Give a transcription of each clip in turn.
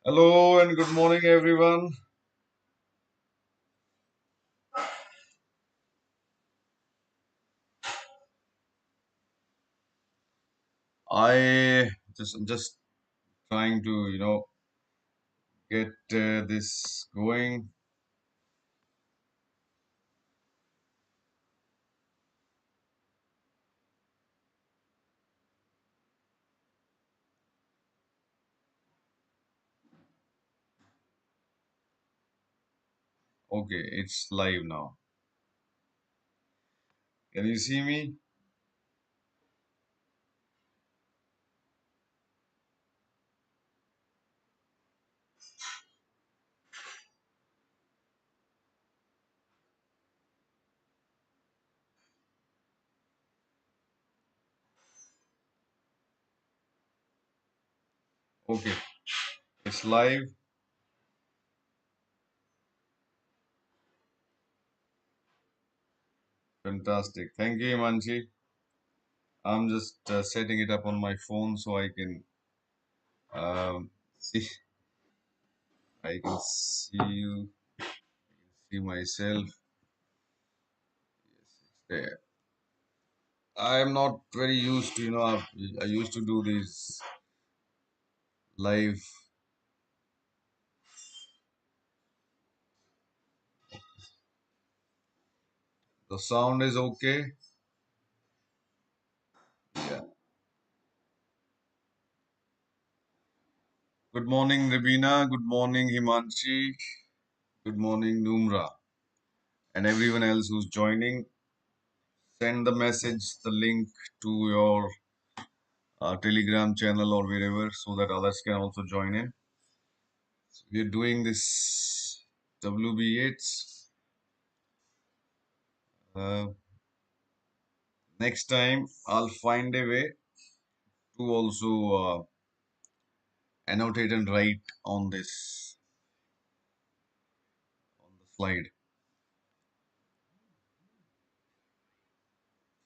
Hello and good morning, everyone. I just trying to get this going. Okay, it's live now. Can you see me? Okay, it's live. Fantastic. Thank you, Imanji. I'm just setting it up on my phone so I can see. I can see you, see myself. Yes, it's there. I am not very used to, I used to do these live. The sound is okay. Yeah. Good morning, Rebina. Good morning, Himanshi. Good morning, Numra. And everyone else who's joining, send the message, the link to your Telegram channel or wherever so that others can also join in. So we're doing this WB8s. Uh, Next time, I'll find a way to also annotate and write on this, on the slide.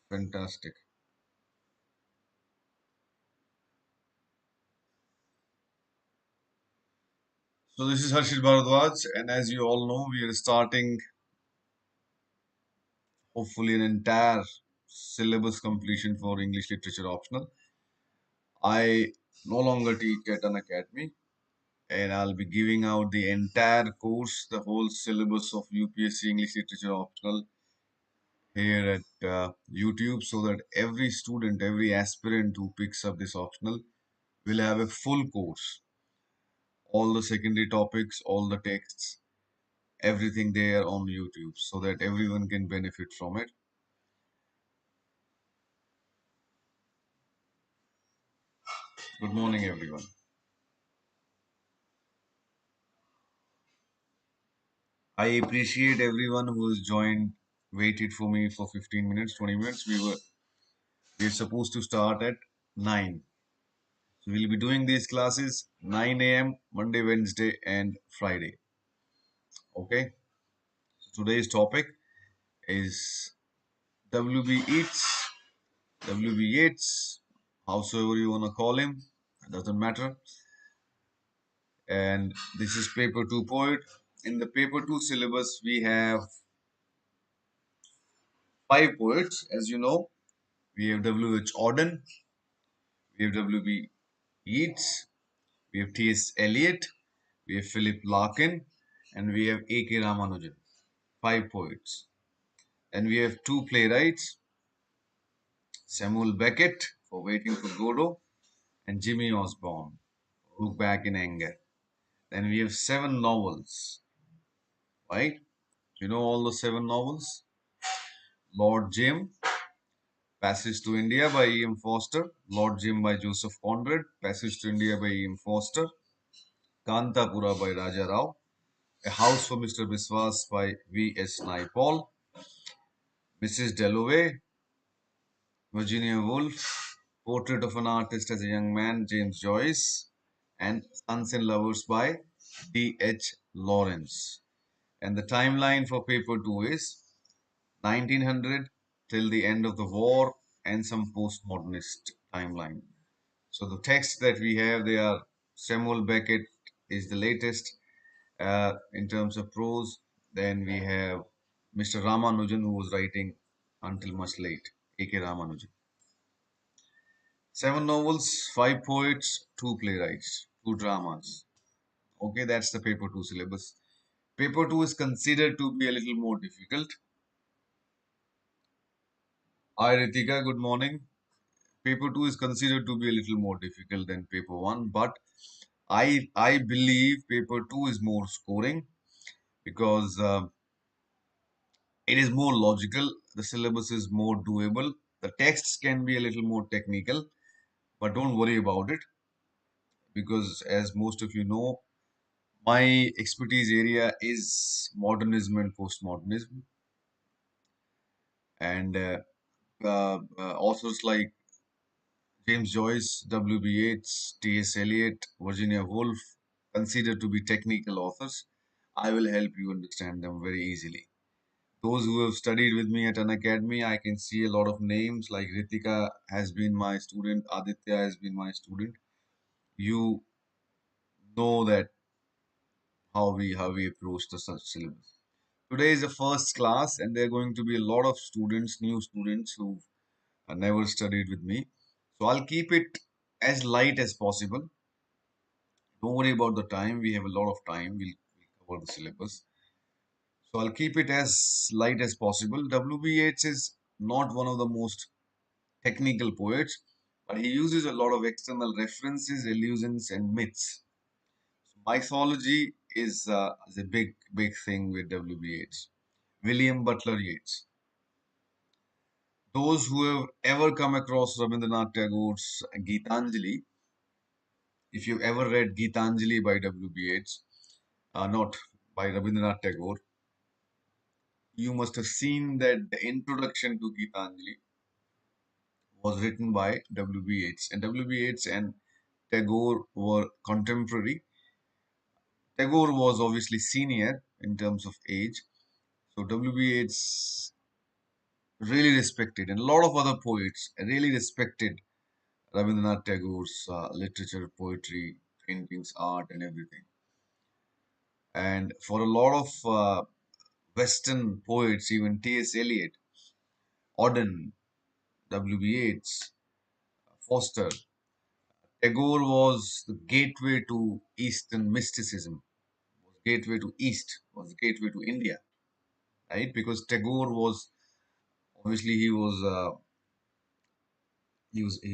Fantastic. So this is Harshit Bhardwaj, and as you all know, we are starting hopefully an entire syllabus completion for English Literature Optional. I no longer teach at an academy, and I'll be giving out the entire course, the whole syllabus of UPSC English Literature Optional here at YouTube, so that every student, every aspirant who picks up this optional will have a full course, all the secondary topics, all the texts, everything there on YouTube, so that everyone can benefit from it. Good morning, everyone. I appreciate everyone who has joined, waited for me for 15 minutes, 20 minutes. We were supposed to start at 9. So we'll be doing these classes 9 a.m. Monday, Wednesday, and Friday. Okay. So today's topic is WB Eats, WB Yates, howsoever you wanna call him, it doesn't matter. And this is paper 2 poet. In the paper 2 syllabus, we have 5 poets, as you know. We have W.H. Auden, we have W.B. Yeats, we have T.S. Eliot, we have Philip Larkin, and we have A.K. Ramanujan. 5 poets. And we have 2 playwrights, Samuel Beckett for Waiting for Godot, and Jimmy Osborne, Look Back in Anger. Then we have 7 novels, right? You know all the 7 novels? Lord Jim, Passage to India by E.M. Forster, Lord Jim by Joseph Conrad, Passage to India by E.M. Forster, Kantapura by Raja Rao, A House for Mr. Biswas by V.S. Naipaul, Mrs. Dalloway, Virginia Woolf, Portrait of an Artist as a Young Man, James Joyce, and Sons and Lovers by D.H. Lawrence. And the timeline for paper 2 is 1900 till the end of the war and some postmodernist timeline. So the texts that we have, they are Samuel Beckett, is the latest in terms of prose. Then we have Mr. Ramanujan, who was writing Until Much Late, A.K. Ramanujan. 7 novels, 5 poets, 2 playwrights, 2 dramas. Okay, that's the paper 2 syllabus. Paper 2 is considered to be a little more difficult. Hi Ritika, good morning. Paper 2 is considered to be a little more difficult than paper 1, but I believe paper 2 is more scoring because it is more logical, the syllabus is more doable, the texts can be a little more technical, but don't worry about it because, as most of you know, my expertise area is modernism and postmodernism, and authors like James Joyce, W.B. Yeats, T.S. Eliot, Virginia Woolf, considered to be technical authors. I will help you understand them very easily. Those who have studied with me at an academy, I can see a lot of names like Ritika has been my student, Aditya has been my student. You know that how we approach the such syllabus. Today is the first class, and there are going to be a lot of students, new students who never studied with me. So I'll keep it as light as possible. Don't worry about the time. We have a lot of time. We'll cover the syllabus. So I'll keep it as light as possible. W.B. Yeats is not one of the most technical poets, but he uses a lot of external references, allusions, and myths. Mythology is a big thing with W.B. Yeats. William Butler Yeats. Those who have ever come across Rabindranath Tagore's Gitanjali, if you've ever read Gitanjali by W.B. Yeats, not by Rabindranath Tagore, you must have seen that the introduction to Gitanjali was written by W.B. Yeats. And W.B. Yeats and Tagore were contemporary. Tagore was obviously senior in terms of age. So W.B. Yeats really respected, and a lot of other poets really respected Rabindranath Tagore's literature, poetry, paintings, art, and everything. And for a lot of Western poets, even T.S. Eliot, Auden, W.B. Yeats, Foster, Tagore was the gateway to Eastern mysticism, was gateway to East, was gateway to India, right? Because Tagore was obviously he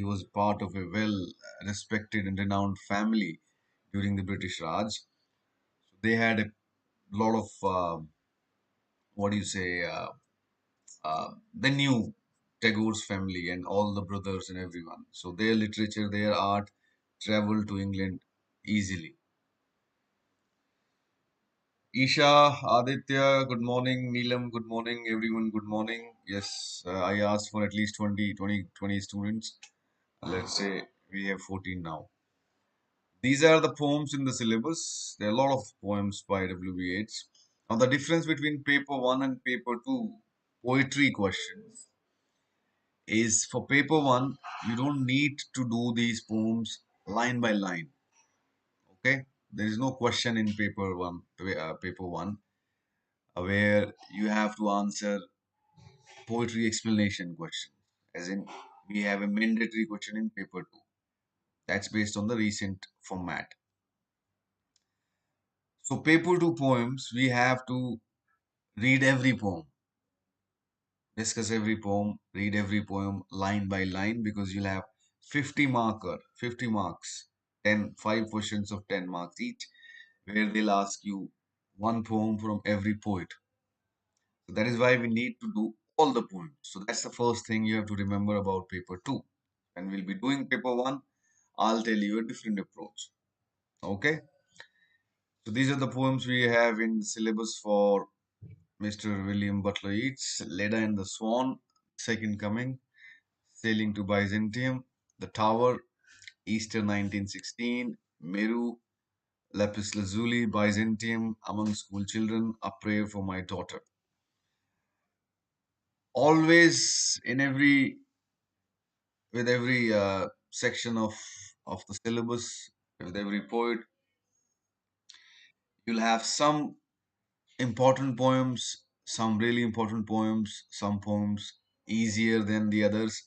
was part of a well respected and renowned family during the British Raj. So they had a lot of what do you say? They knew Tagore's family and all the brothers and everyone. So their literature, their art traveled to England easily. Isha, Aditya, good morning. Neelam, good morning. Everyone, good morning. Yes, I asked for at least 20 students. Let's say we have 14 now. These are the poems in the syllabus. There are a lot of poems by W.B. Yeats. Now, the difference between paper 1 and paper 2 poetry questions is for paper 1, you don't need to do these poems line by line. Okay? There is no question in paper 1 where you have to answer poetry explanation question. As in, we have a mandatory question in paper 2. That's based on the recent format. So, paper 2 poems, we have to read every poem, discuss every poem, read every poem line by line because you'll have 50 marks, 5 questions of 10 marks each, where they'll ask you one poem from every poet. So that is why we need to do all the poems. So that's the first thing you have to remember about paper 2. And we'll be doing paper 1. I'll tell you a different approach. Okay. So these are the poems we have in the syllabus for Mr. William Butler Yeats: Leda and the Swan, Second Coming, Sailing to Byzantium, The Tower, Easter 1916, Meru, Lapis Lazuli, Byzantium, Among School Children, A Prayer for My Daughter. Always in every with every section of the syllabus, with every poet, You'll have some important poems, some really important poems, some poems easier than the others.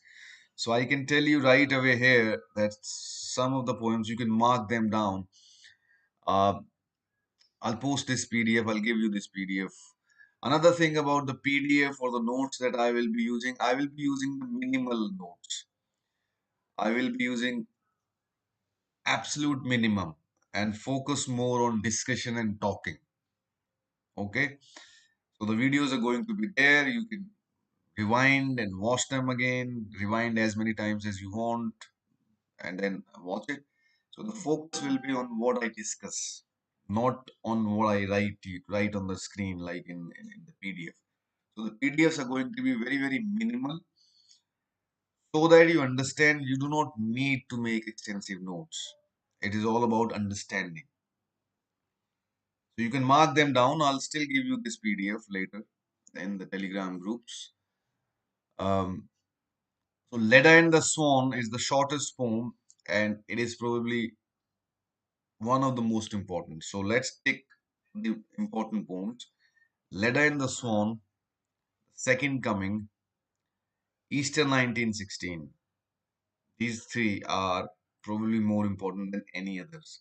So I can tell you right away here that some of the poems you can mark them down. Uh, I'll post this PDF, I'll give you this PDF. Another thing about the PDF or the notes that I will be using, I will be using the minimal notes. I will be using absolute minimum and focus more on discussion and talking. Okay, so the videos are going to be there. You can rewind and watch them again, rewind as many times as you want, and then watch it. So the focus will be on what I discuss, not on what I write on the screen like in the PDF. So the PDFs are going to be very, very minimal so that you understand you do not need to make extensive notes. It is all about understanding. So you can mark them down. I'll still give you this PDF later in the Telegram groups. So Leda and the Swan is the shortest poem and it is probably one of the most important. So let's take the important poems. Leda and the Swan, Second Coming, Easter 1916. These three are probably more important than any others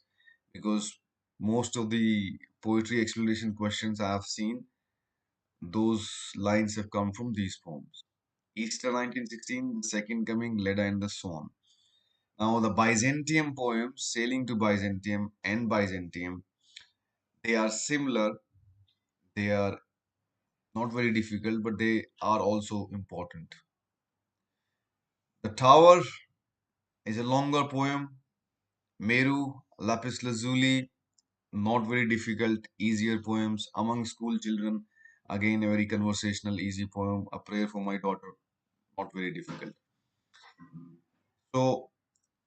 because most of the poetry exploration questions I have seen, those lines have come from these poems. Easter 1916, The Second Coming, Leda and the Swan. Now, the Byzantium poems, Sailing to Byzantium and Byzantium, they are similar. They are not very difficult, but they are also important. The Tower is a longer poem. Meru, Lapis Lazuli, not very difficult, easier poems. Among School Children, again a very conversational, easy poem. A Prayer for My Daughter, not very difficult. So,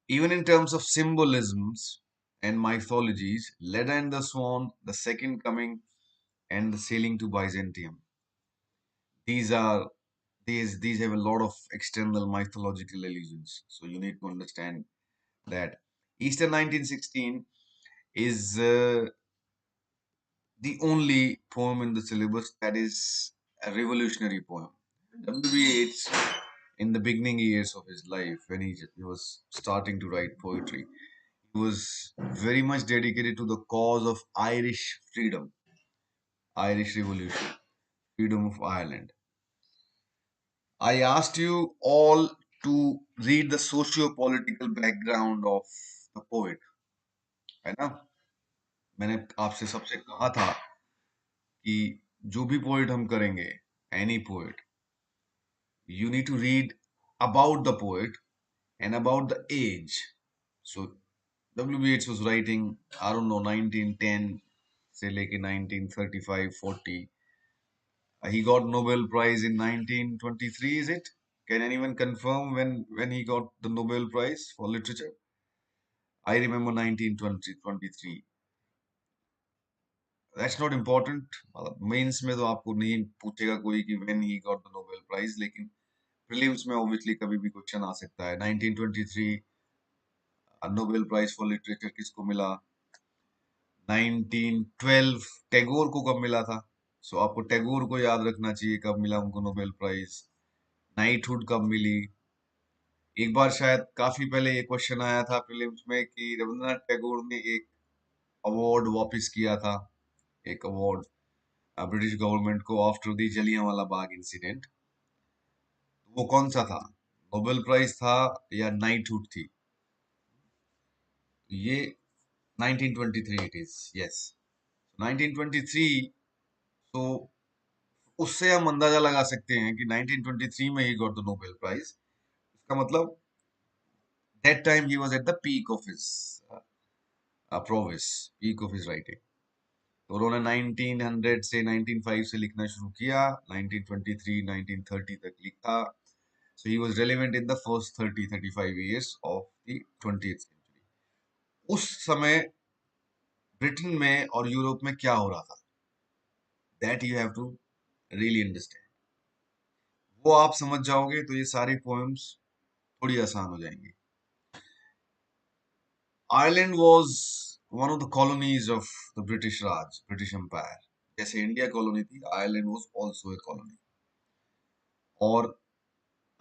even in terms of symbolisms and mythologies, Leda and the Swan, The Second Coming, and the Sailing to Byzantium. These are these have a lot of external mythological allusions. So you need to understand that. Easter 1916 is the only poem in the syllabus that is a revolutionary poem. W.B. Yeats, in the beginning years of his life, when he was starting to write poetry, he was very much dedicated to the cause of Irish freedom, Irish Revolution, freedom of Ireland. I asked you all to read the socio-political background of the poet, है ना? मैंने आपसे सबसे कहा था कि जो भी पोएट हम करेंगे, any poet, you need to read about the poet and about the age. So W.B. Yeats was writing, I don't know, 1910 से लेके 1935, 40. He got Nobel Prize in 1923, is it? Can anyone confirm when he got the Nobel Prize for literature? I remember 1923. That's not important. Mains में तो आपको नहीं पूछेगा कोई कि when he got the Nobel Prize, लेकिन प्रीलिम्स में obviously कभी भी क्वेश्चन आ सकता है. 1923 नोबेल प्राइज फॉर लिटरेचर किसको मिला? 1912 टैगोर को कब मिला था? सो आपको टैगोर को याद रखना चाहिए कब मिला उनको नोबेल प्राइज. नाइटहुड कब मिली? एक बार शायद काफी पहले ये क्वेश्चन आया था प्रीलिम्स में कि रविंद्रनाथ टैगोर ने एक अवार्ड वापस किया था, एक अवार्ड ब्रिटिश गवर्नमेंट को after the Jallianwala Bagh incident. वो कौन सा था? नोबेल प्राइज था या नाइटहुड थी? ये 1923 इट इज. यस, 1923. तो उससे हम अंदाजा लगा सकते हैं कि 1923 में ही गॉट द नोबेल प्राइज. इसका मतलब दैट टाइम ही was at the peak of his progress, peak of his writing. तो उन्होंने 1900 से 1905 से लिखना शुरू किया, 1923 1930 तक लिखा. So he was relevant in the first 35 years of the 20th century. उस समय ब्रिटेन में और यूरोप में क्या हो रहा था, that you have to really understand. वो आप समझ जाओगे तो ये सारे पोएम्स थोड़ी आसान हो जाएंगी. Ireland was one of the colonies of the British Raj, British Empire. जैसे इंडिया कॉलोनी थी, Ireland was also a colony. और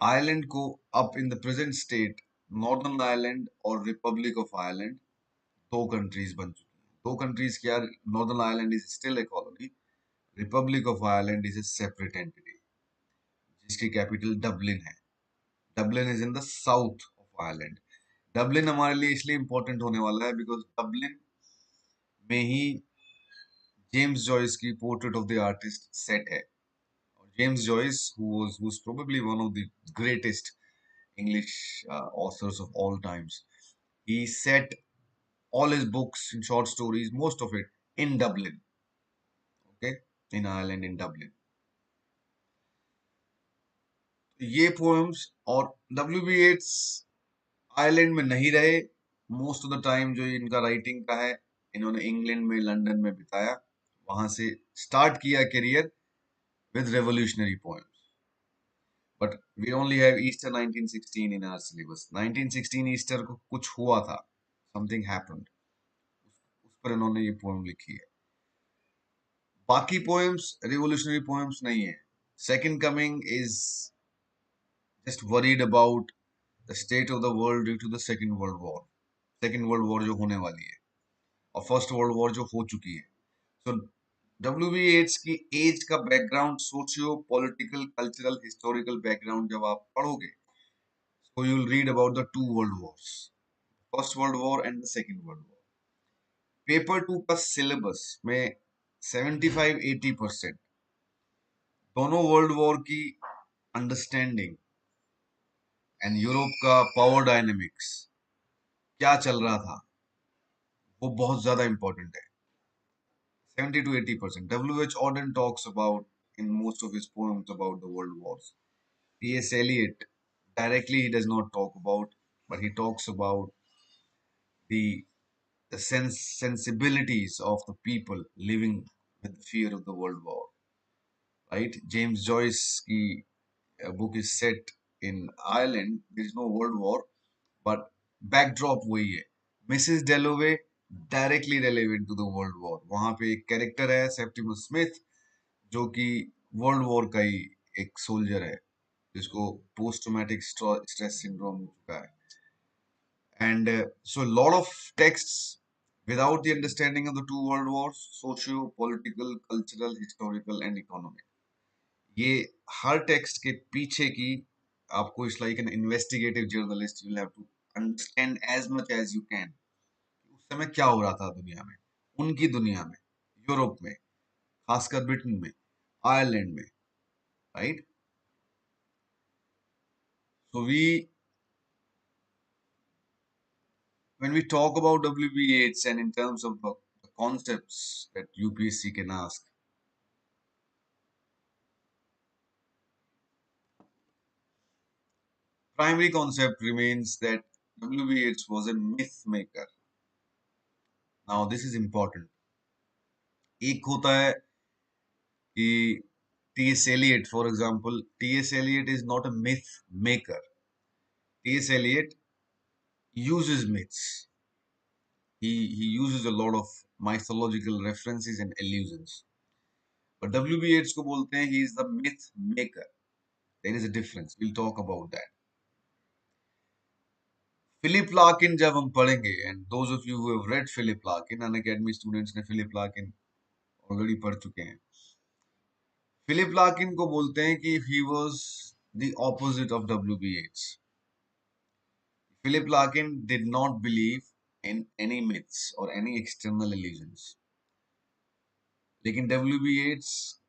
आयरलैंड को अब in the present state northern Ireland और रिपब्लिक ऑफ आयरलैंड दो कंट्रीज बन चुकी हैं. दो कंट्रीज क्या, northern Ireland is still a colony, Republic of Ireland is a separate entity जिसकी कैपिटल डबलिन है. Dublin is in the south of Ireland. Dublin हमारे लिए इसलिए इंपॉर्टेंट होने वाला है बिकॉज डबलिन में ही जेम्स जॉयस की portrait of the artist set है. और James Joyce who's probably one of the greatest English authors of all times. He set all his books and short stories, most of it, in Dublin, okay, in Ireland, in Dublin. ये poems और W.B. Yeats Ireland में नहीं रहे. Most of the time जो इनका writing का है, इन्होंने इंग्लैंड में, लंदन में बिताया. वहां से स्टार्ट किया career with revolutionary poems. But we only have Easter 1916 in our syllabus. 1916 Easter को कुछ हुआ था, something happened. उस पर इन्होंने ये पोएम लिखी है. बाकी पोएम्स रिवोल्यूशनरी पोएम्स नहीं है. Second coming is just worried about the state of the world due to the second world war. Second world war जो होने वाली है और फर्स्ट वर्ल्ड वॉर जो हो चुकी है. सो W.B. Yeats की एज का background, socio political cultural historical background जब आप पढ़ोगे, so you will read about the two world wars, first world war and the second world war. Paper 2 का सिलेबस में 75-80% दोनों वर्ल्ड वॉर की अंडरस्टैंडिंग एंड यूरोप का power dynamics क्या चल रहा था वो बहुत ज्यादा इंपॉर्टेंट है. 70 to 80%. W.H. Auden talks about in most of his poems about the world wars. T.S. Eliot directly he does not talk about, but he talks about the sensibilities of the people living with the fear of the world war. Right? James Joyce की book is set in Ireland. There is no world war, but backdrop वही है. Mrs. Dalloway directly relevant to the world war. वहां पे एक character है Septimus Smith जो कि world war का ही एक सोल्जर है जिसको पोस्ट ट्रॉमेटिक स्ट्रेस सिंड्रोम हो चुका है. And so a lot of texts without the understanding of the two world wars, socio political cultural historical and economic, ये हर टेक्स्ट के पीछे की आपको it's like an investigative journalist you have to understand as much as you can उस समय क्या हो रहा था दुनिया में, उनकी दुनिया में, यूरोप में, खासकर ब्रिटेन में, आयरलैंड में. Right. So we when we talk about W.B. Yeats and in terms of the concepts that UPSC can ask, primary concept remains that W.B. Yeats was a myth maker. Now this is important. एक होता है कि T.S. Eliot, for example, T.S. Eliot is not a myth maker. T.S. Eliot uses myths. He uses a lot of mythological references and allusions. But W.B. Yeats को बोलते हैं he is the myth maker. There is a difference. We'll talk about that. Philip Larkin जब हम पढ़ेंगे, and those of you who have read Philip Larkin, Unacademy students ने Philip Larkin already पढ़ चुके हैं. फिलिप लार्किन को बोलते हैं कि he was the opposite of W.B. Yeats. Philip Larkin did not believe in any myths or any external illusions. लेकिन W.B. Yeats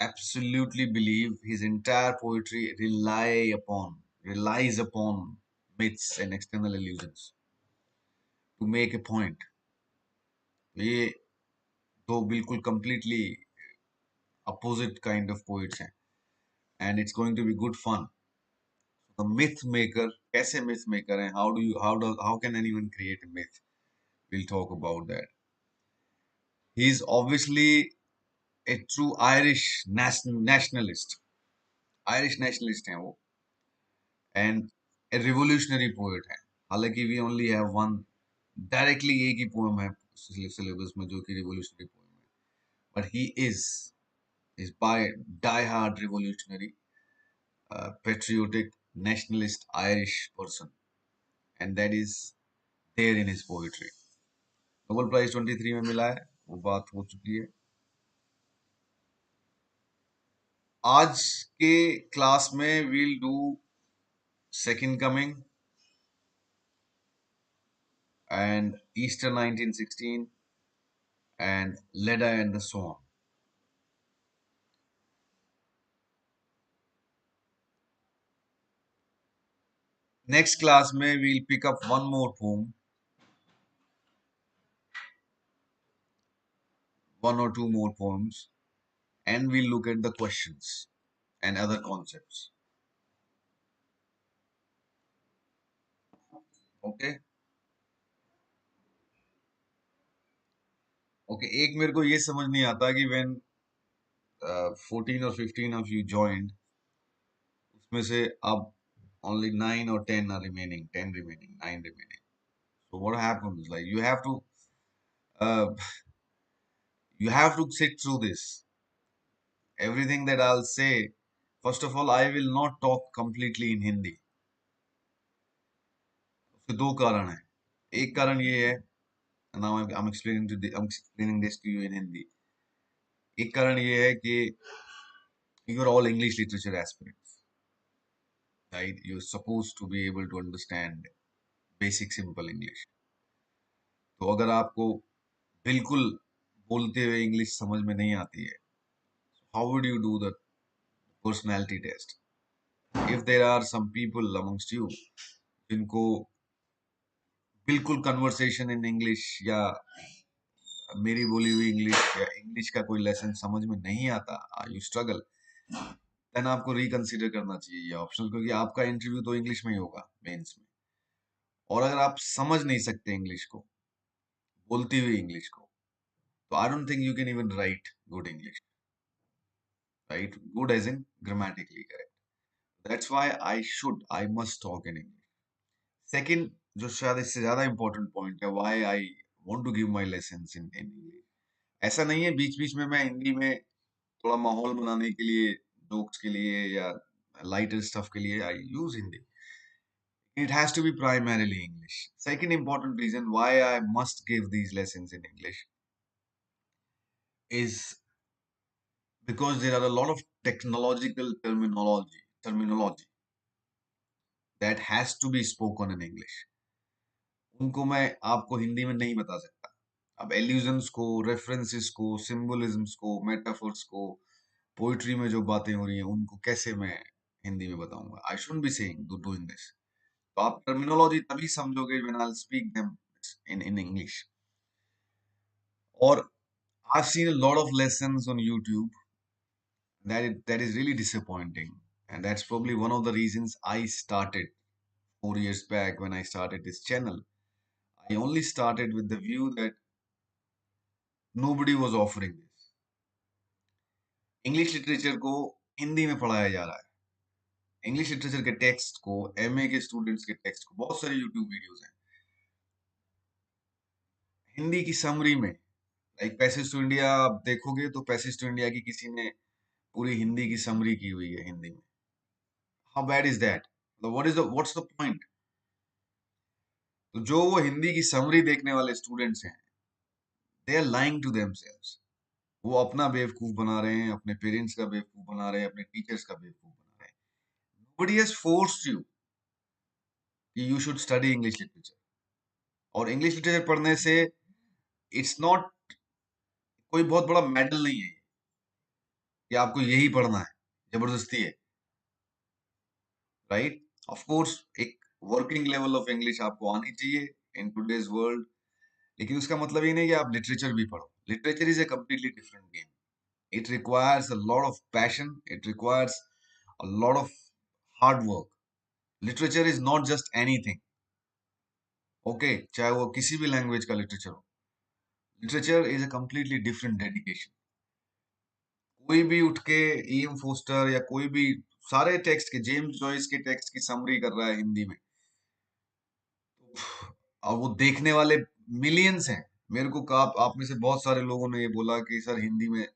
absolutely believe his entire poetry relies upon myths and external illusions to make a point. ये दो बिल्कुल completely opposite kind of poets हैं, and it's going to be good fun. The myth maker, कैसे myth maker हैं? How can anyone create a myth? We'll talk about that. He is obviously a true Irish nationalist. Irish nationalist हैं वो, and a revolutionary poet है. हालांकि we only have one directly एक ही poem है syllabus में जो कि रिवॉल्यूशनरी पोएम है, but he is by die hard revolutionary patriotic nationalist Irish person, and that is there in his poetry. Nobel prize 23 में मिला है, वो बात हो चुकी है। आज के क्लास में we'll do second coming and Easter 1916 and Leda and the Swan. Next class में we'll pick up one more poem, one or two more poems, and we'll look at the questions and other concepts. Okay? Okay, एक मेरे को ये समझ नहीं आता कि when 14 or 15 of you joined, उसमें से अब only 9 or 10 are remaining, 10 remaining, 9 remaining. So what happens? Like uh, you have to sit through this. Everything that I'll say, first of all, I will not talk completely in Hindi. उसके दो कारण हैं। एक कारण ये है, now I'm explaining this to you in Hindi. एक कारण ये है कि you are all English literature aspirants, right? You're supposed to be able to understand basic simple English. तो अगर आपको बिल्कुल बोलते हुए इंग्लिश समझ में नहीं आती है, how would you do the personality test? If there are some people amongst you जिनको बिल्कुल कन्वर्सेशन इन इंग्लिश या मेरी बोली हुई इंग्लिश या इंग्लिश का कोई लेसन समझ में नहीं आता, यू स्ट्रगल, देन आपको रिकंसिडर करना चाहिए ये ऑप्शन, क्योंकि आपका इंटरव्यू तो इंग्लिश में ही होगा मेंस में। और अगर आप समझ नहीं सकते इंग्लिश को, बोलती हुई इंग्लिश को, तो I don't think you can even write good English, right? Good as in grammatically correct. That's why I must talk in English. Second, जो शायद इससे ज्यादा इंपॉर्टेंट पॉइंट है, why I want to give my lessons in English. ऐसा नहीं है बीच बीच में मैं हिंदी में थोड़ा माहौल बनाने के लिए, जोक्स के लिए या लाइटर स्टफ के लिए I use Hindi. It has to be primarily English. Second important reason why I must give these lessons in English is because there are a lot of technological terminology that has to be spoken in English. उनको मैं आपको हिंदी में नहीं बता सकता। अब illusions को, references को, सिंबलिज्म्स को, मेटाफोर्स को, पोइट्री में जो बातें हो रही हैं उनको कैसे मैं हिंदी में बताऊंगा? I shouldn't be saying doing this. तो आप टर्मिनोलॉजी तभी समझोगे when I speak them in English. Or I've seen a lot of lessons on YouTube that is really disappointing, and that's probably one of the reasons I started 4 years back when I started this channel. I only started with the view that nobody was offering this. English literature को हिंदी में पढ़ाया जा रहा है, English literature के text को, MA के students के टेक्स्ट को, बहुत सारे यूट्यूब वीडियोस हैं हिंदी की समरी में। लाइक पैसेज टू इंडिया आप देखोगे तो पैसेज टू इंडिया की किसी ने पूरी हिंदी की समरी की हुई है हिंदी में। How bad is that? What's the point? तो जो वो हिंदी की समरी देखने वाले स्टूडेंट्स हैं, they are lying to themselves. वो अपना बेवकूफ बना रहे हैं, अपने पेरेंट्स का बेवकूफ बना रहे हैं, अपने टीचर्स का बेवकूफ बना रहे हैं। नोबडी हैज फोर्स्ड यू कि you should study English literature. और इंग्लिश लिटरेचर पढ़ने से इट्स नॉट कोई बहुत बड़ा मेडल नहीं है कि आपको यही पढ़ना है, जबरदस्ती है, राइट? ऑफ कोर्स एक वर्किंग लेवल ऑफ इंग्लिश आपको आनी चाहिए इन टूडेज वर्ल्ड, लेकिन उसका मतलब ये नहीं कि आप लिटरेचर भी पढ़ो। Literature is a completely different game. It requires a lot of passion. It requires a lot of hard work. Literature is not just anything. Okay, चाहे वो किसी भी लैंग्वेज का लिटरेचर हो, literature is a completely different dedication. कोई भी उठ के ईएम फोस्टर या कोई भी सारे टेक्स्ट के, जेम्स जॉयस के टेक्स्ट की समरी कर रहा है हिंदी में, और वो देखने वाले मिलियंस हैं। मेरे को आप में से बहुत सारे लोगों ने ये बोला कि सर हिंदी में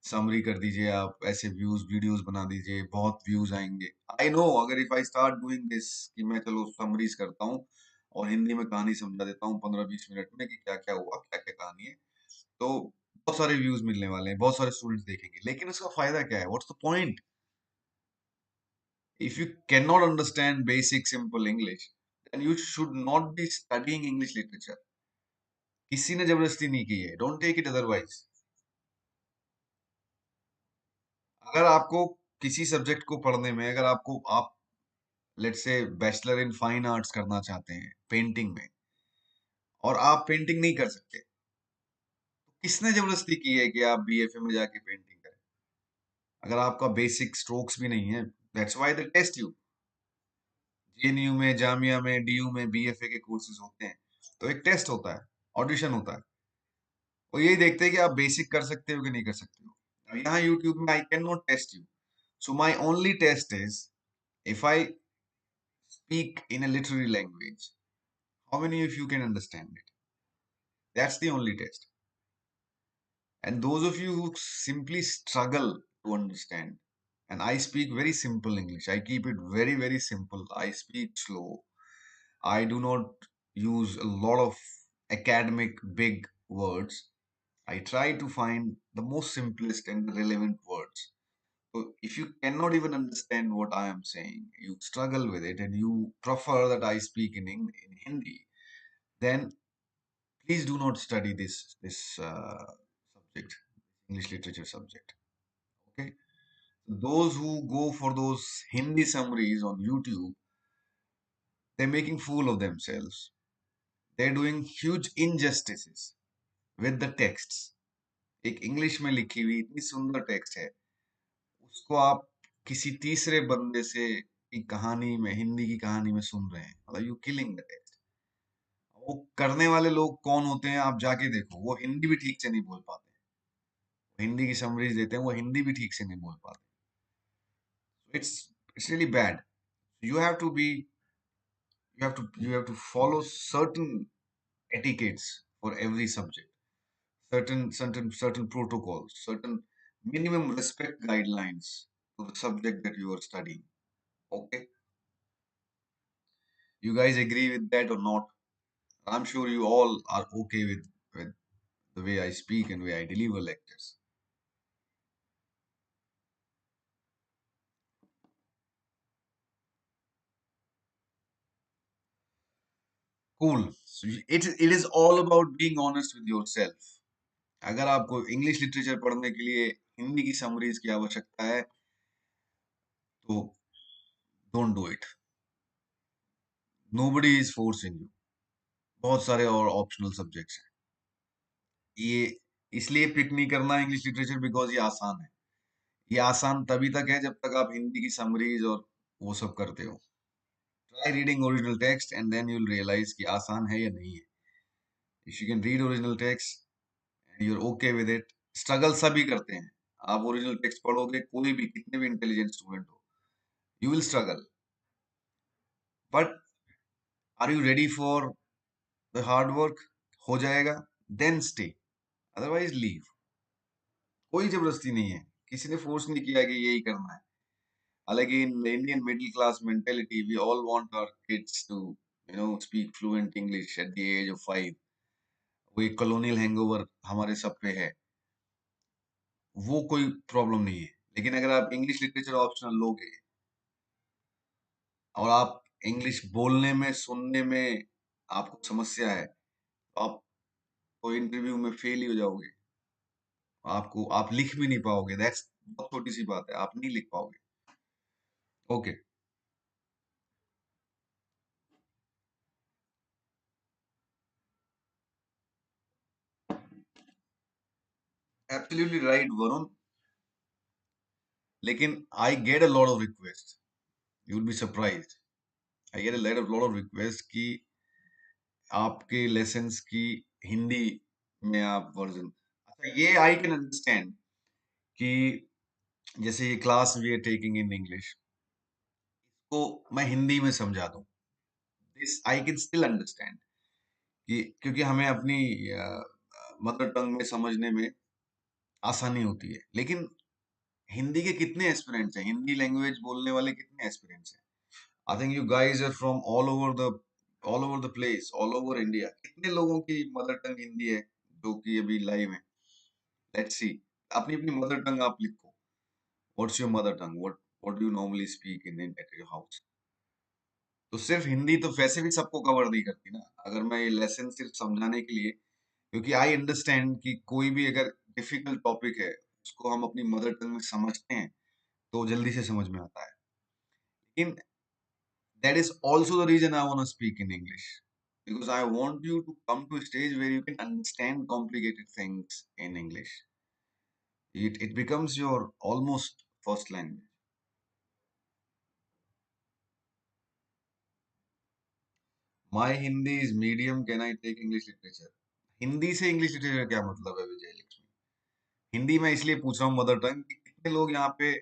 समरी कर दीजिए, आप ऐसे व्यूज वीडियोस बना दीजिए, बहुत व्यूज आएंगे। आई नो, अगर if I start doing this कि मैं चलो समरीज करता हूँ और हिंदी में कहानी समझा देता हूँ 15-20 मिनट में कि क्या क्या हुआ, क्या क्या कहानी है, तो बहुत सारे व्यूज मिलने वाले हैं, बहुत सारे स्टूडेंट्स देखेंगे, लेकिन उसका फायदा क्या है? What's the point if you can not understand basic simple English? Then you should not be studying English literature. किसी ने जबरदस्ती नहीं की है, डोंट टेक इट अदरवाइज। अगर आपको किसी सब्जेक्ट को पढ़ने में, अगर आपको आप let's say bachelor in fine arts करना चाहते हैं पेंटिंग में, और आप पेंटिंग नहीं कर सकते, तो किसने जबरदस्ती की है कि आप बीएफए में जाके पेंटिंग करें? अगर आपका बेसिक स्ट्रोक्स भी नहीं है, that's why they test you. JNU में, जामिया में, डीयू में बीएफए के कोर्सेज होते हैं, तो एक टेस्ट होता है, ऑडिशन होता है, वो यही देखते हैं कि आप बेसिक कर सकते हो कि नहीं कर सकते हो। अब यहाँ यूट्यूब में I can not test you, so my only test is if I speak in a literary language, how many of you can understand it? That's the only test. And those of you who simply struggle to understand, and I speak very simple English, I keep it very, very simple. I speak slow. I do not use a lot of academic big words. I try to find the most simplest and relevant words. So if you cannot even understand what I am saying, you struggle with it, and you prefer that I speak in Hindi, then please do not study this subject, English literature subject. Okay, those who go for those Hindi summaries on YouTube, they're making fool of themselves. They're doing huge injustices with the texts. एक English में लिखी हुई इतनी सुंदर text है, उसको आप किसी तीसरे बंदे से की कहानी में, हिंदी की कहानी में सुन रहे हैं, मतलब यू किलिंग द टेक्स्ट। वो करने वाले लोग कौन होते हैं आप जाके देखो, वो हिंदी भी ठीक से नहीं बोल पाते, हिंदी की समरीज देते हैं, वो हिंदी भी ठीक से नहीं बोल पाते। It's really bad. You have to follow certain etiquettes for every subject, certain protocols, certain minimum respect guidelines to the subject that you are studying. Okay, you guys agree with that or not? I'm sure you all are okay with the way I speak and way I deliver lectures. Cool. So it is all about being honest with yourself. अगर आपको English literature पढ़ने के लिए हिंदी की summaries की आवश्यकता है, तो don't do it. Nobody is forcing you. बहुत सारे और ऑप्शनल सब्जेक्ट्स हैं। ये इसलिए पिक नहीं करना इंग्लिश लिटरेचर बिकॉज ये आसान है। ये आसान तभी तक है जब तक आप हिंदी की समरीज और वो सब करते हो। Try reading original text and then you will realize कि आसान है या नहीं है। If you can read original text and you are okay with it, struggle सभी करते हैं। आप ओरिजिनल टेक्स्ट पढ़ोगे, कोई भी कितने भी इंटेलिजेंट स्टूडेंट हो, you will struggle, but are you ready for the hard work? हो जाएगा, देन स्टे, अदरवाइज लीव। कोई जबरदस्ती नहीं है, किसी ने फोर्स नहीं किया कि यही करना है। हालांकि in Indian middle class mentality we all want our kids to speak fluent English at the age of 5। वो एक कॉलोनियल हैंगओवर हमारे सब पे है, वो कोई प्रॉब्लम नहीं है। लेकिन अगर आप इंग्लिश लिटरेचर ऑप्शनल लोगे और आप इंग्लिश बोलने में, सुनने में आपको समस्या है, तो आप कोई इंटरव्यू में फेल ही हो जाओगे। आप लिख भी नहीं पाओगे, दैट्स बहुत छोटी सी बात है, आप नहीं लिख पाओगे। Okay, absolutely right Varun. लेकिन I get a lot of request, you will be surprised. I get a lot of request कि आपके लेसन्स की हिंदी में आप वर्जन, अच्छा ये आई कैन अंडरस्टैंड कि जैसे ये class we are taking in English, को मैं हिंदी में समझा दूं, this I can still understand. कि क्योंकि हमें अपनी मदर टंग में समझने में आसानी होती है। लेकिन हिंदी के कितने एस्पिरेंट्स हैं, हिंदी लैंग्वेज बोलने वाले कितने एस्पिरेंट्स हैं? I think you guys are from all over the place, all over India. कितने लोगों की मदर टंग हिंदी है जो कि अभी लाइव है? Let's see. अपनी अपनी मदर टंग आप लिखो। What's your mother tongue? What do you normally speak in at your house? तो सिर्फ हिंदी तो वैसे भी सबको कवर नहीं करती ना। अगर मैं ये लेसन सिर्फ समझाने के लिए, क्योंकि आई अंडरस्टैंड कि कोई भी अगर डिफिकल्ट टॉपिक है उसको हम अपनी मदर टंग में समझते हैं तो जल्दी से समझ में आता है। लेकिन that is also the reason I want to speak in English, because I want you to come to a stage where you can understand complicated things in English. It becomes your almost first language. My Hindi is medium. Can I take English literature? Hindi से English literature क्या मतलब है विजय लक्ष्मी? हिंदी में इसलिए पूछ रहा हूँ mother tongue, कितने लोग यहाँ पे,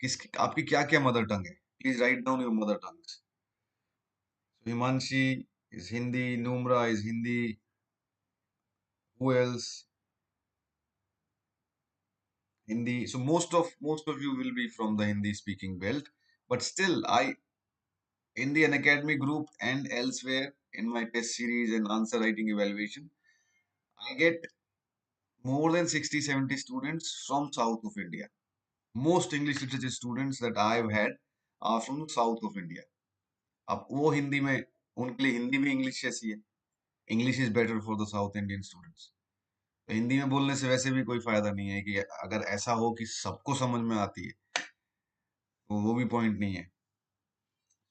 किस आपकी क्या क्या मदर टंग है? Please write down your mother tongues. Himanshi is Hindi, Numra is Hindi. Who else? Hindi. So most of you will be from the Hindi speaking belt, but still, I in the Academy group and elsewhere in my test series and answer writing evaluation, I get more than 60-70 students from south of India. Most English literature students that I've had are from the south of India. अब वो हिंदी में, उनके लिए हिंदी भी English जैसी है. English is better for the south Indian students. तो हिंदी में बोलने से वैसे भी कोई फायदा नहीं है कि अगर ऐसा हो कि सबको समझ में आती है, तो वो भी पॉइंट नहीं है.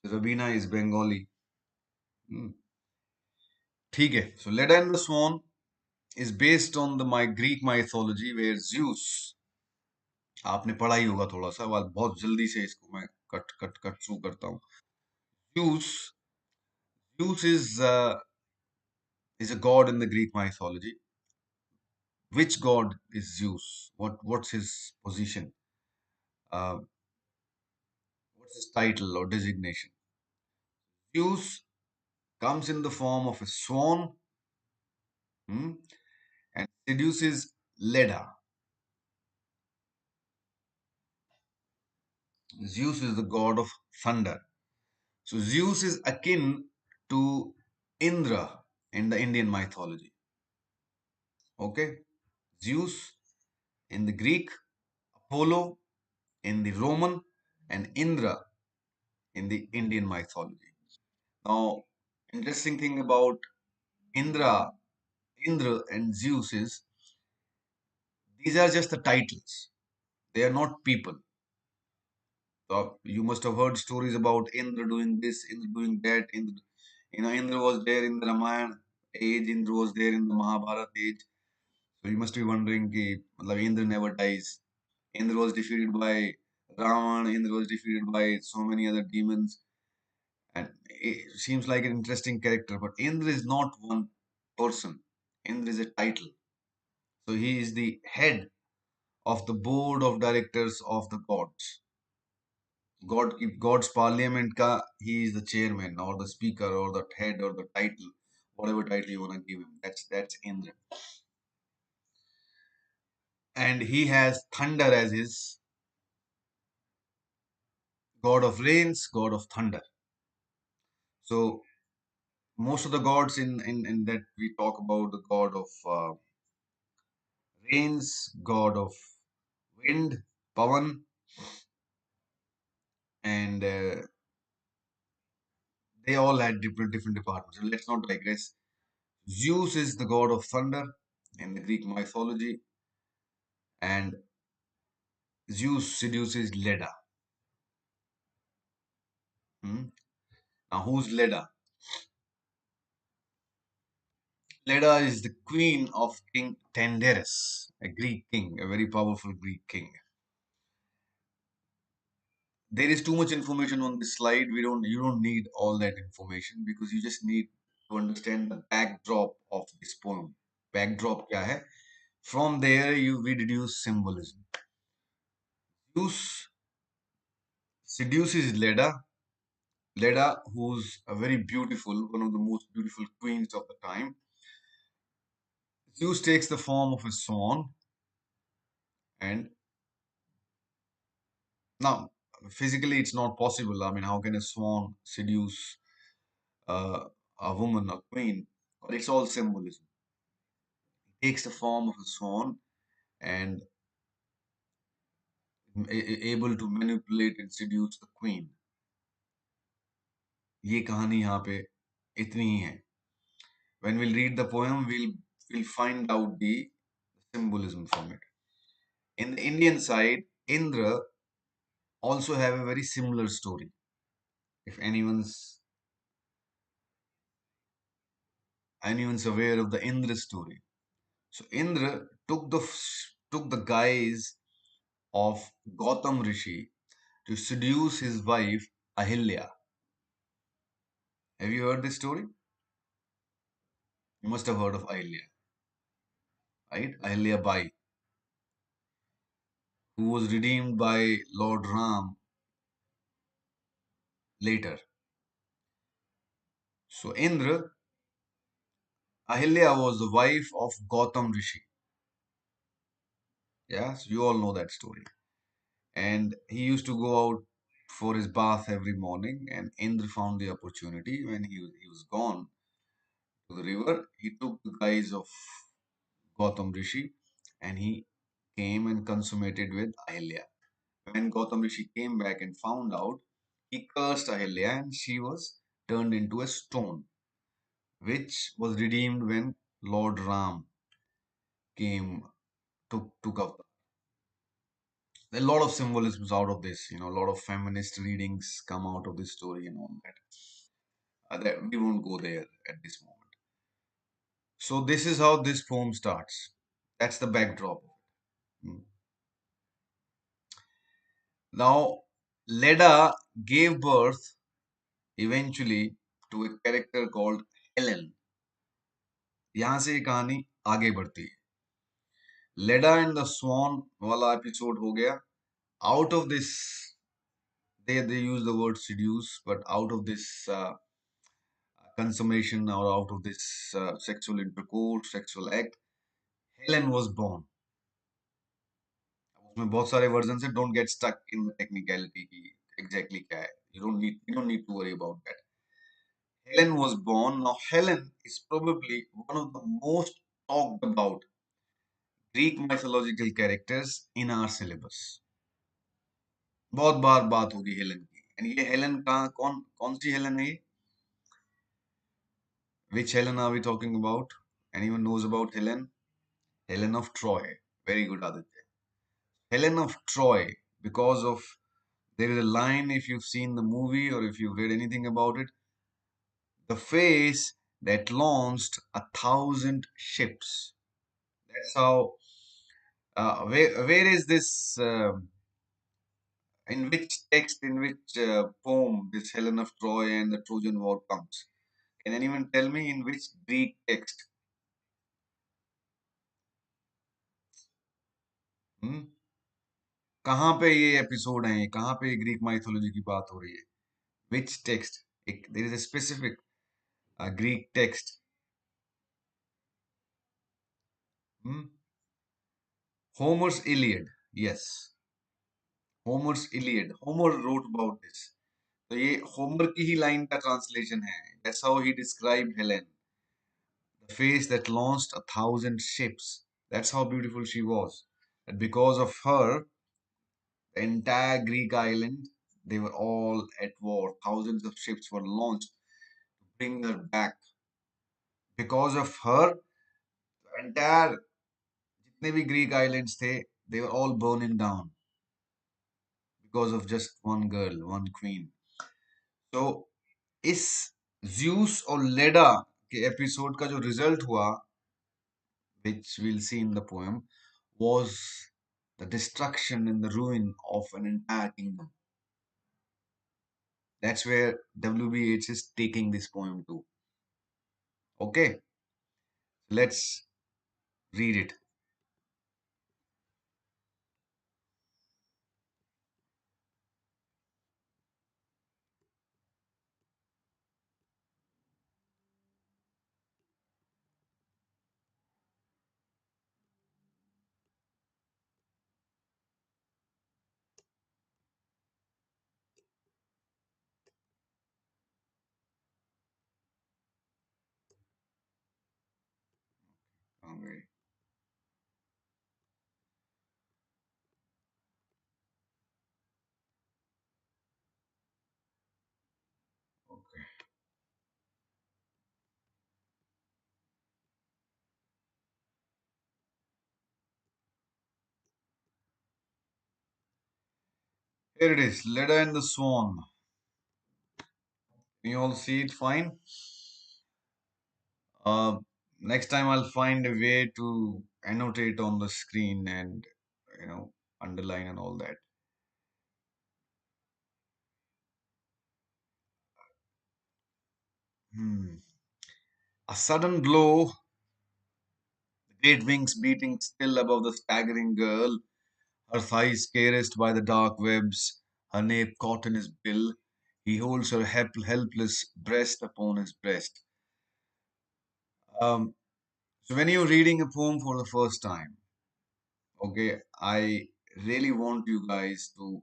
रबीना इज बंगाली. ठीक है. So Leda and the swan is based on the my Greek mythology where Zeus, आपने पढ़ा ही होगा थोड़ा सा, बहुत जल्दी से इसको मैं कट कट कट थ्रू करता हूँ. Zeus, Zeus is a god in the Greek mythology. Which god is Zeus? What's his position? Uh, what's his title or designation? Zeus comes in the form of a swan, hmm, and seduces Leda. Zeus is the god of thunder. So Zeus is akin to Indra in the Indian mythology. Okay? Zeus in the Greek, Apollo in the Roman, and Indra in the Indian mythology. Now, interesting thing about Indra, Indra and Zeus is these are just the titles. They are not people. So you must have heard stories about Indra doing this, Indra doing that. Indra was there in the Ramayana age, Indra was there in the Mahabharata age. So you must be wondering कि मतलब Indra never dies. Indra was defeated by Ravan. Indra was defeated by so many other demons, and it seems like an interesting character. But Indra is not one person. Indra is a title. So he is the head of the board of directors of the gods. God's parliament ka he is the chairman or the speaker or the head or the title, whatever title you want to give him. That's Indra, and he has thunder as his god of rains, god of thunder. So most of the gods in that we talk about the god of rains, god of wind, Pavan, and they all had different departments. So let's not digress. Zeus is the god of thunder in the Greek mythology, and Zeus seduces Leda. Hmm? Now, who's Leda? Leda is the queen of King Tenderus, a Greek king, a very powerful Greek king. There is too much information on this slide. You don't need all that information because you just need to understand the backdrop of this poem. Backdrop kya hai? From there we deduce symbolism. Zeus seduces Leda Leda, who's a very beautiful, one of the most beautiful queens of the time. Zeus takes the form of a swan, and now physically it's not possible. I mean, how can a swan seduce uh, a woman, a queen? But it's all symbolism. He takes the form of a swan and able to manipulate and seduce the queen. ये कहानी यहाँ पे इतनी ही है. When we'll read the poem, we'll find out the symbolism from it. In the Indian side, Indra also have a very similar story. If anyone's aware of the Indra story, so Indra took the guise of Gautam Rishi to seduce his wife Ahilya. Have you heard this story? You must have heard of Ahilya, right? Ahilya Bai, who was redeemed by Lord Ram later. So Indra, Ahilya was the wife of Gautam Rishi. Yeah, so you all know that story. And he used to go out for his bath every morning. And Indra found the opportunity when he was gone to the river. He took the guise of Gautam Rishi and he came and consummated with Ahilya. When Gautam Rishi came back and found out, he cursed Ahilya and she was turned into a stone, which was redeemed when Lord Ram came took up. A lot of symbolisms out of this, a lot of feminist readings come out of this story and all that. That we won't go there at this moment. So this is how this poem starts. That's the backdrop. Mm. Now, Leda gave birth eventually to a character called Helen. यहाँ से ये कहानी आगे बढ़ती है. Leda and the Swan वाला episode हो गया. Out of this, they use the word seduce, but out of this consummation or out of this sexual intercourse, sexual act, Helen was born. उसमें बहुत सारे वर्जन है. Don't get stuck in the technicality की exactly क्या है. You don't need to worry about that. Helen was born. Now Helen is probably one of the most talked about Greek mythological characters in our syllabus. बहुत बार बात होगी Helen की. And ये Helen कहाँ कौन कौन सी हेलन है ये? Which Helen are we talking about? Anyone knows about Helen? Helen of Troy. Very good, Aditya. Helen of Troy, because of there is a line, if you've seen the movie or if you've read anything about it, the face that launched 1,000 ships. That's how. Where is this? In which text, in which poem, this Helen of Troy and the Trojan War comes? Can anyone tell me in which Greek text? Hmm? कहाँ पे ये episode है? कहाँ पे Greek mythology की बात हो रही है? Which text? There is a specific Greek text. Hmm? Homer's Iliad. Yes, Homer's Iliad. Homer wrote about this. तो ये होमर की ही लाइन का ट्रांसलेशन है. That's how he described Helen. The face that launched 1,000 ships. That's how beautiful she was. And because of her, the entire Greek island, they were all at war. Thousands of ships were launched to bring her back. Because of her, the entire जितने भी Greek islands थे, they were all burning down because of just one girl, one queen. So इस Zeus और Leda के episode का जो result हुआ, which we'll see in the poem, was the destruction and the ruin of an entire kingdom. That's where W.B. Yeats is taking this poem to. Okay, let's read it. होंगे. Okay. Here it is, Leda and the Swan. Can you all see it fine? Uh, Next time I'll find a way to annotate on the screen and you know underline and all that. Hmm. A sudden blow, the great wings beating still above the staggering girl, her thighs caressed by the dark webs, her nape caught in his bill. He holds her helpless breast upon his breast. Um, so when you're reading a poem for the first time, okay, I really want you guys to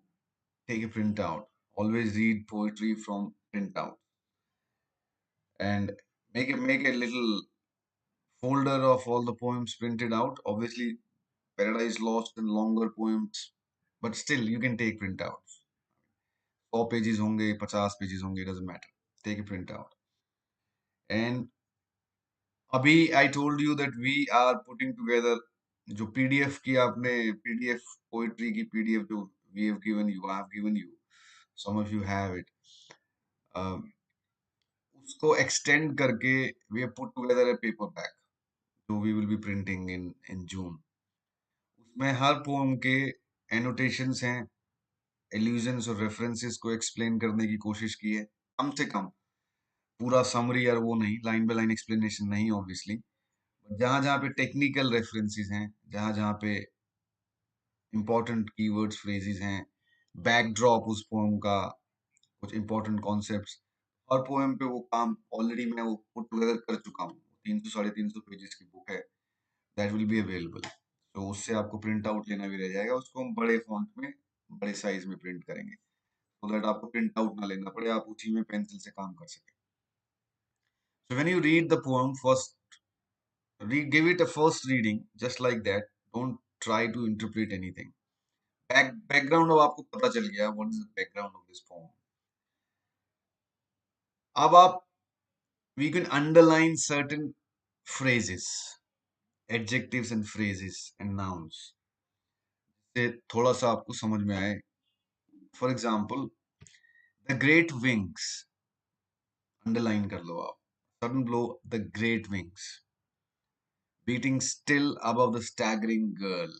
take a printout. Always read poetry from printout and make a little folder of all the poems printed out. Obviously, Paradise Lost and longer poems, but still you can take printouts. 100 pages होंगे 50 pages होंगे, doesn't matter. Take a printout. And अभी I told you that we are putting together जो PDF की आपने PDF poetry की PDF जो we have given you, I have given you. Some of you have it. उसको extend करके we have put together a paperback जो we will be printing in June. उसमें हर poem के annotations हैं, allusions और references को explain करने की कोशिश की है, कम से कम पूरा समरी और वो नहीं, लाइन बाय लाइन एक्सप्लेनेशन नहीं ऑब्वियसली, जहां जहां पे टेक्निकल रेफरेंसेस हैं, जहां जहां पे इंपॉर्टेंट कीवर्ड्स फ्रेजेस हैं, बैकड्रॉप उस पोएम का, कुछ इंपॉर्टेंट कॉन्सेप्ट्स, हर पोएम पे वो काम ऑलरेडी मैं वो पुट टुगेदर कर चुका हूँ. 300 साढ़े 300 पेजेस की बुक है, दैट विल बी अवेलेबल. तो उससे आपको प्रिंट आउट लेना भी रह जाएगा, उसको हम बड़े फॉन्ट में बड़े साइज में प्रिंट करेंगे, so दैट आपको प्रिंट आउट ना लेना पड़े, आप उसी में पेंसिल से काम कर सकें. So when you read the poem, first give it a first reading just like that. Don't try to interpret anything. Background अब आपको पता चल गया what is the background of this poem. अब आप we can underline certain phrases, adjectives and phrases and nouns से थोड़ा सा आपको समझ में आए. For example, the great wings, underline कर लो आप. Sudden blow, the great wings beating still above the staggering girl.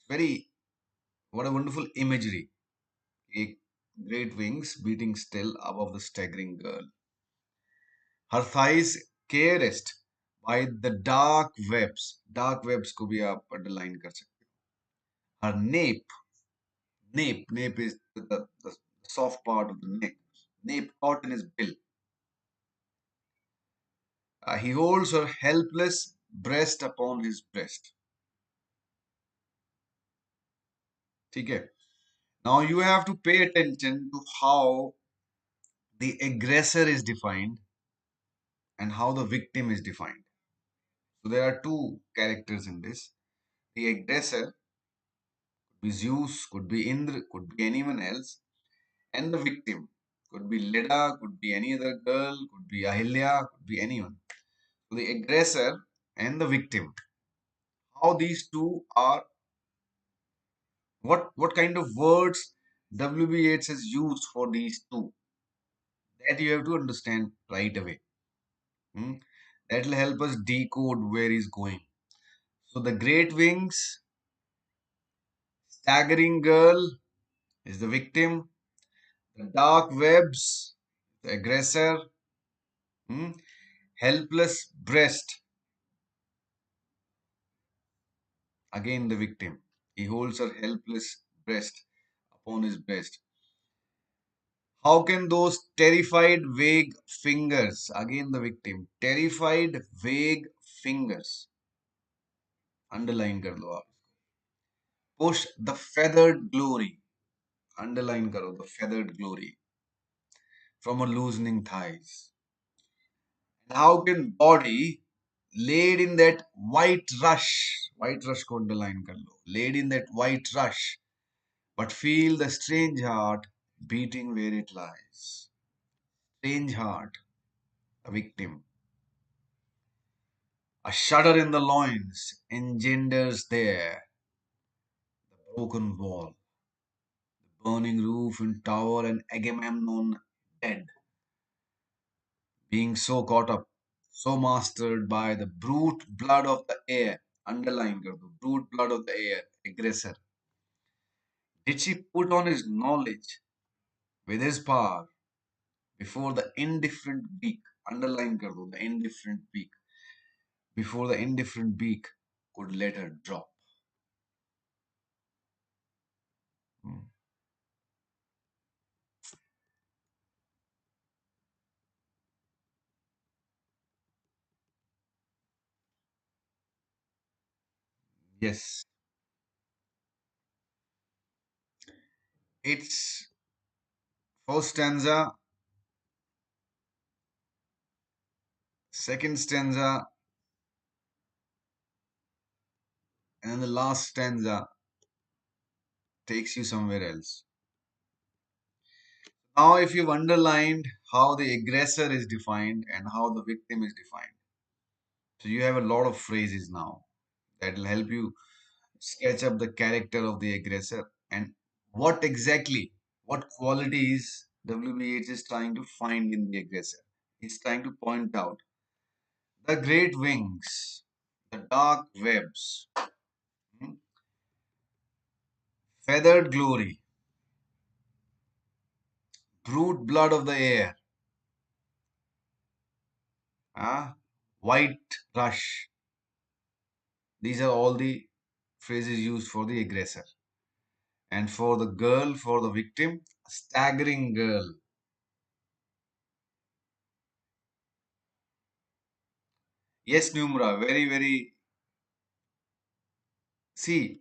Very, what a wonderful imagery. A great wings beating still above the staggering girl. Her thighs caressed by the dark webs. Dark webs को भी आप underline कर सकते हो. Her nape is the soft part of the neck. Nape caught in his bill. He holds her helpless breast upon his breast. ठीक है. Now you have to pay attention to how the aggressor is defined and how the victim is defined. So there are two characters in this. The aggressor could be Zeus, could be Indra, could be anyone else, and the victim could be Leda, could be any other girl, could be Ahilya, could be anyone. So the aggressor and the victim, how these two are, what kind of words W.B. Yeats has used for these two, that you have to understand right away. Hmm? That will help us decode where he's going. So the great wings, staggering girl is the victim, the dark webs, the aggressor, hmm, helpless breast, again the victim. He holds her helpless breast upon his breast. How can those terrified, vague fingers, again the victim, terrified, vague fingers, underline कर लो आप. Push the feathered glory, underline करो, the feathered glory from her loosening thighs. And how can body, laid in that white rush को underline कर लो, laid in that white rush, but feel the strange heart beating where it lies. Strange heart, the victim. A shudder in the loins engenders there the broken wall, burning roof and tower, and Agamemnon dead, being so caught up, so mastered by the brute blood of the air. Underline कर दो, brute blood of the air, aggressor. Did she put on his knowledge with his power before the indifferent beak? Underline कर दो, the indifferent beak. Before the indifferent beak could let her drop. Hmm. Yes, it's first stanza, second stanza, and then the last stanza takes you somewhere else. Now, if you've underlined how the aggressor is defined and how the victim is defined, so you have a lot of phrases now that will help you sketch up the character of the aggressor and what exactly, what qualities WBH is trying to find in the aggressor. He's trying to point out the great wings, the dark webs, hmm, feathered glory, brute blood of the air, ah, white rush. These are all the phrases used for the aggressor. And for the girl, for the victim, staggering girl. Yes, Numra, very, very. See,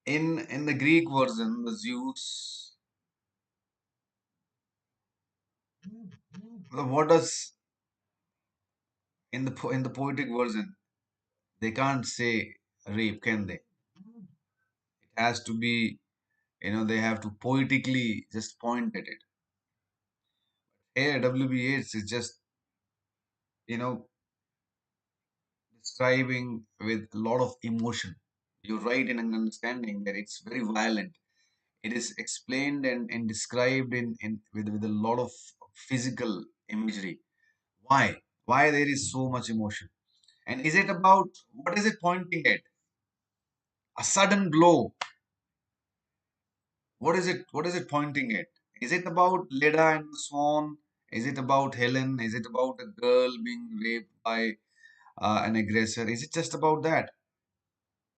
in the Greek version, the Zeus, what does in the poetic version, they can't say rape, can they? It has to be, they have to poetically just point at it. Here, WBH is just, you know, describing with a lot of emotion. You're right in an understanding that it's very violent. It is explained and described with a lot of physical imagery. Why? Why there is so much emotion? And is it about what is it pointing at? A sudden blow. What is it? What is it pointing at? Is it about Leda and the Swan? Is it about Helen? Is it about a girl being raped by an aggressor? Is it just about that?